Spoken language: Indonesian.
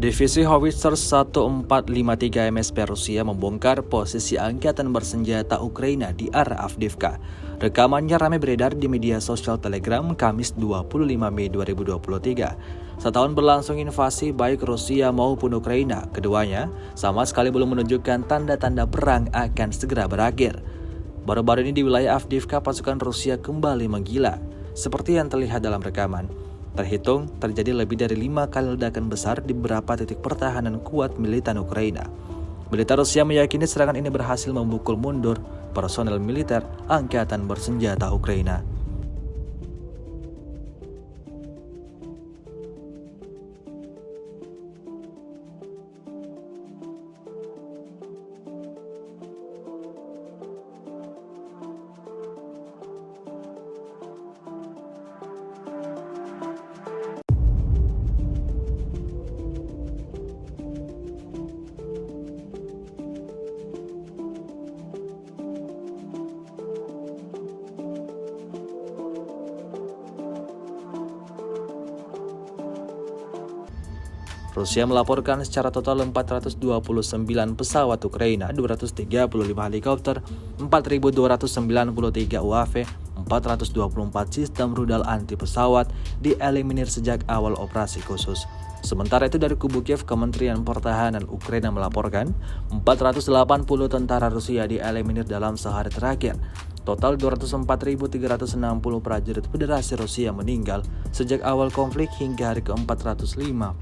Divisi Howitzer 1453 MSP Rusia membongkar posisi angkatan bersenjata Ukraina di area Avdiivka. Rekamannya ramai beredar di media sosial Telegram Kamis 25 Mei 2023. Setahun berlangsung invasi baik Rusia maupun Ukraina, keduanya sama sekali belum menunjukkan tanda-tanda perang akan segera berakhir. Baru-baru ini di wilayah Avdiivka pasukan Rusia kembali menggila, seperti yang terlihat dalam rekaman. Terhitung terjadi lebih dari 5 kali ledakan besar di beberapa titik pertahanan kuat militan Ukraina. Militer Rusia meyakini serangan ini berhasil memukul mundur personel militer angkatan bersenjata Ukraina. Rusia melaporkan secara total 429 pesawat Ukraina, 235 helikopter, 4.293 UAV, 424 sistem rudal anti pesawat dieliminir sejak awal operasi khusus. Sementara itu dari kubu Kiev, Kementerian Pertahanan Ukraina melaporkan 480 tentara Rusia dieliminir dalam sehari terakhir. Total 204.360 prajurit Federasi Rusia meninggal sejak awal konflik hingga hari ke-455.